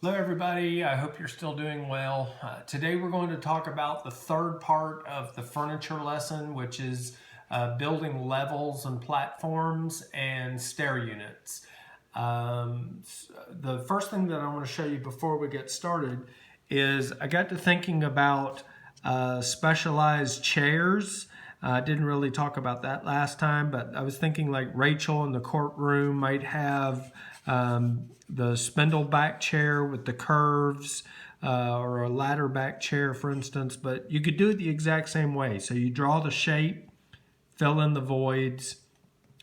Hello everybody, I hope you're still doing well. Today we're going to talk about the third part of the furniture lesson, which is building levels and platforms and stair units. The first thing that I want to show you before we get started is I got to thinking about specialized chairs. I didn't really talk about that last time, but I was thinking like Rachel in the courtroom might have the spindle back chair with the curves, or a ladder back chair, for instance, but you could do it the exact same way. So you draw the shape, fill in the voids,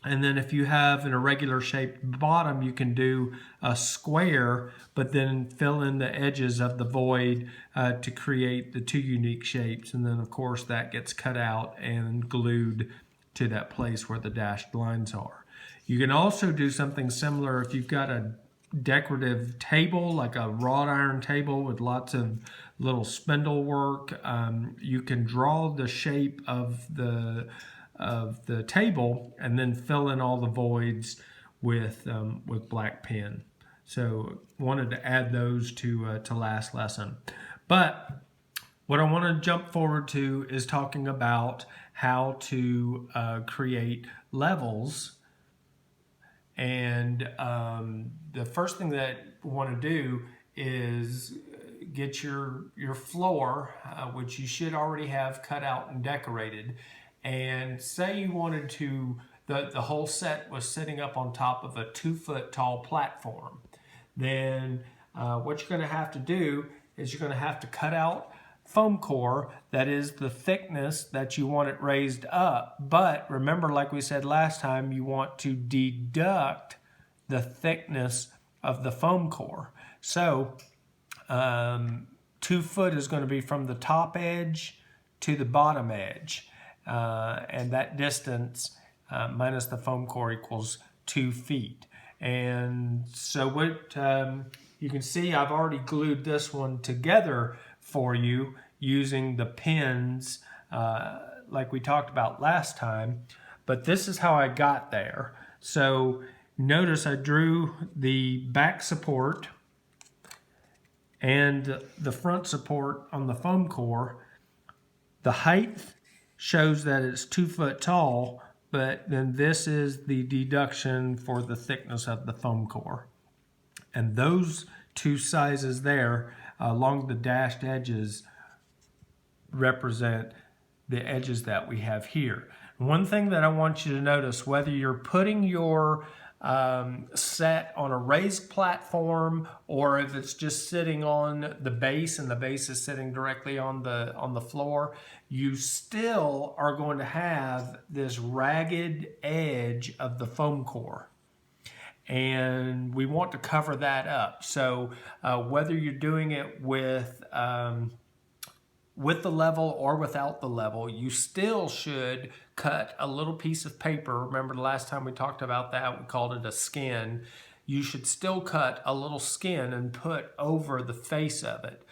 and then if you have an irregular shaped bottom, you can do a square, but then fill in the edges of the void to create the two unique shapes. And then of course that gets cut out and glued to that place where the dashed lines are. You can also do something similar if you've got a decorative table, like a wrought iron table with lots of little spindle work. You can draw the shape of the table and then fill in all the voids with black pen. So wanted to add those to last lesson. But what I want to jump forward to is talking about how to create levels. And the first thing that we want to do is get your floor, which you should already have cut out and decorated. And say you wanted to, the whole set was sitting up on top of a 2-foot tall platform. Then what you're going to have to do is you're going to have to cut out foam core that is the thickness that you want it raised up. But remember, like we said last time, you want to deduct the thickness of the foam core. So 2 foot is going to be from the top edge to the bottom edge. And that distance minus the foam core equals 2 feet. And so what you can see, I've already glued this one together for you using the pins like we talked about last time. But this is how I got there. So notice I drew the back support and the front support on the foam core. The height shows that it's 2 foot tall, but then this is the deduction for the thickness of the foam core. And those two sizes there along the dashed edges represent the edges that we have here. One thing that I want you to notice, whether you're putting your set on a raised platform or if it's just sitting on the base and the base is sitting directly on the floor, you still are going to have this ragged edge of the foam core. And we want to cover that up. So whether you're doing it with the level or without the level, you still should cut a little piece of paper. Remember the last time we talked about that, we called it a skin. You should still cut a little skin and put over the face of it.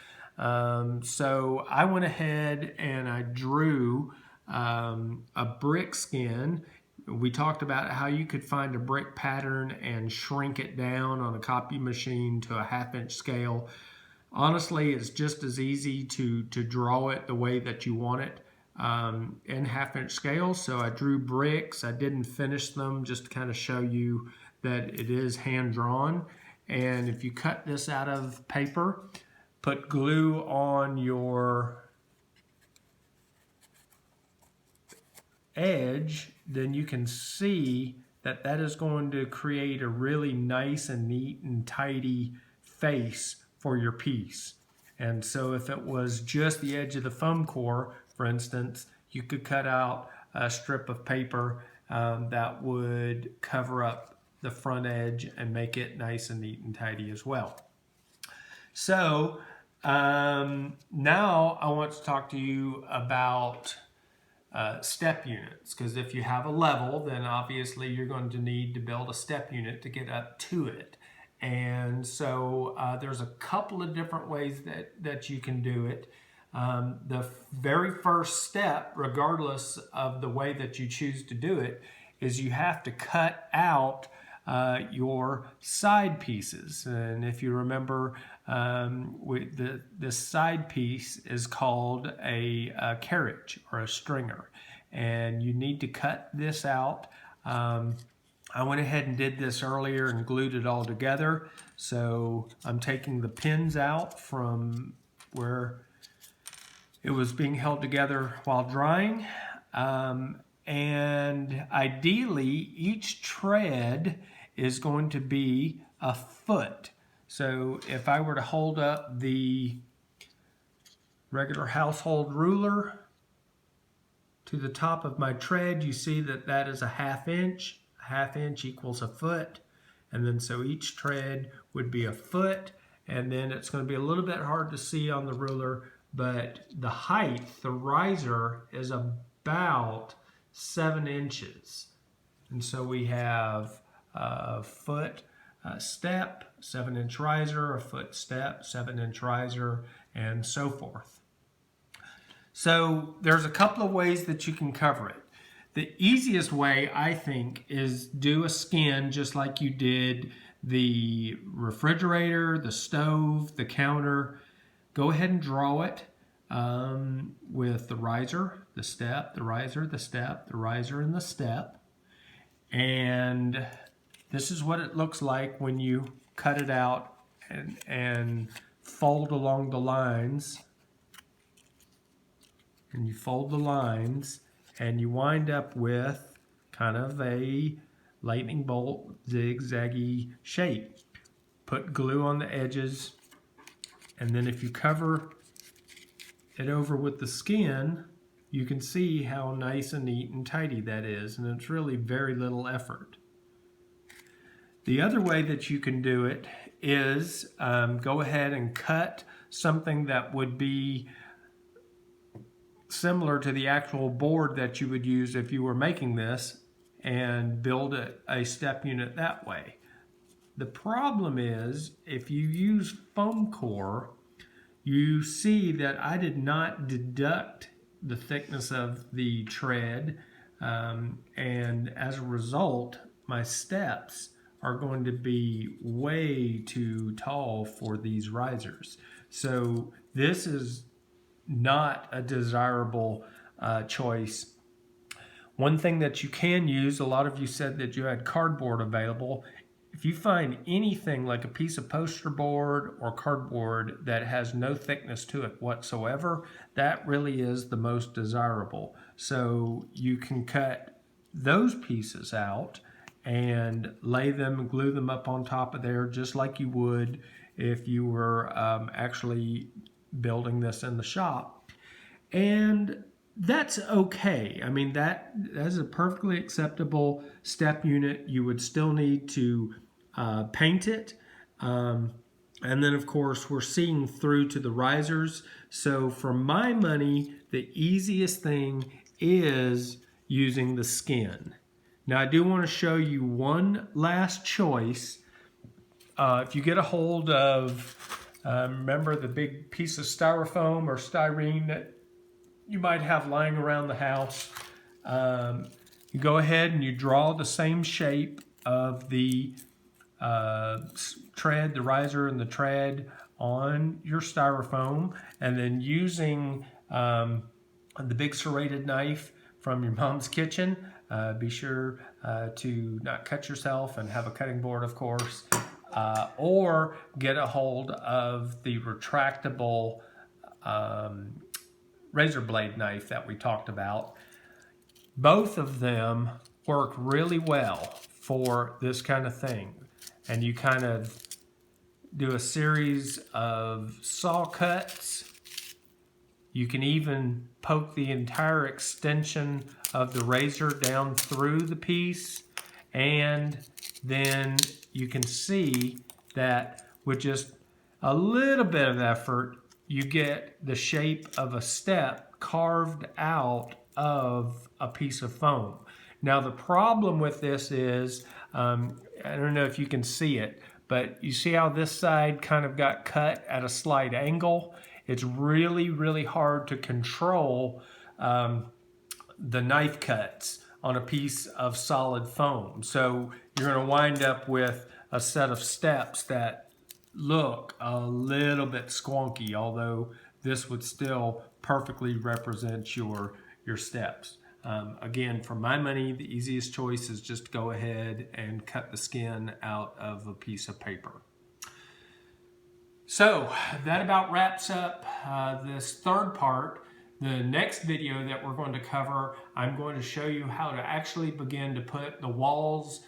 So I went ahead and I drew a brick skin. We talked about how you could find a brick pattern and shrink it down on a copy machine to a 1/2-inch scale. Honestly, it's just as easy to draw it the way that you want it in 1/2-inch scale. So I drew bricks. I didn't finish them, just to kind of show you that it is hand drawn. And if you cut this out of paper, put glue on your edge, then you can see that that is going to create a really nice and neat and tidy face for your piece. And so if it was just the edge of the foam core, for instance, you could cut out a strip of paper that would cover up the front edge and make it nice and neat and tidy as well. So now I want to talk to you about step units, because if you have a level, then obviously you're going to need to build a step unit to get up to it. And so there's a couple of different ways that you can do it. The very first step, regardless of the way that you choose to do it, is you have to cut out your side pieces. And if you remember, this side piece is called a carriage or a stringer, and you need to cut this out. I went ahead and did this earlier and glued it all together. So I'm taking the pins out from where it was being held together while drying. And ideally, each tread is going to be a foot. So if I were to hold up the regular household ruler to the top of my tread, you see that that is a 1/2 inch. A 1/2 inch equals a foot. And then so each tread would be a foot. And then it's going to be a little bit hard to see on the ruler, but the height, the riser, is about 7 inches. And so we have a foot step, 7-inch riser, a foot step, 7-inch riser, and so forth. So there's a couple of ways that you can cover it. The easiest way, I think, is do a skin just like you did the refrigerator, the stove, the counter. Go ahead and draw it with the riser, the step, the riser, the step, the riser, and the step. And this is what it looks like when you cut it out and fold along the lines. And you fold the lines, and you wind up with kind of a lightning bolt zigzaggy shape. Put glue on the edges, and then if you cover it over with the skin, you can see how nice and neat and tidy that is, and it's really very little effort. The other way that you can do it is go ahead and cut something that would be similar to the actual board that you would use if you were making this, and build a step unit that way. The problem is, if you use foam core, you see that I did not deduct the thickness of the tread, and as a result, my steps are going to be way too tall for these risers. So this is not a desirable choice. One thing that you can use, a lot of you said that you had cardboard available. If you find anything like a piece of poster board or cardboard that has no thickness to it whatsoever, that really is the most desirable. So you can cut those pieces out and lay them and glue them up on top of there just like you would if you were actually building this in the shop. And that's okay. I mean, that is a perfectly acceptable step unit. You would still need to paint it. And then, of course, we're seeing through to the risers. So for my money, the easiest thing is using the skin. Now, I do want to show you one last choice. If you get a hold of, remember the big piece of styrofoam or styrene that you might have lying around the house, you go ahead and you draw the same shape of the tread, the riser and the tread on your styrofoam, and then using the big serrated knife from your mom's kitchen, be sure to not cut yourself and have a cutting board, of course, or get a hold of the retractable razor blade knife that we talked about. Both of them work really well for this kind of thing. And you kind of do a series of saw cuts. You can even poke the entire extension of the razor down through the piece, and then you can see that with just a little bit of effort, you get the shape of a step carved out of a piece of foam. Now the problem with this is, I don't know if you can see it, but you see how this side kind of got cut at a slight angle? It's really, really hard to control the knife cuts on a piece of solid foam. So you're going to wind up with a set of steps that look a little bit squonky, although this would still perfectly represent your steps. Again, for my money, the easiest choice is just go ahead and cut the skin out of a piece of paper. So that about wraps up this third part. The next video that we're going to cover, I'm going to show you how to actually begin to put the walls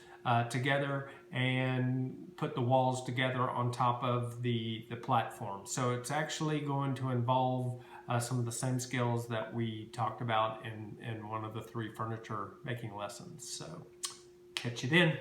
together and put the walls together on top of the platform. So it's actually going to involve some of the same skills that we talked about in one of the 3 furniture making lessons. So catch you then.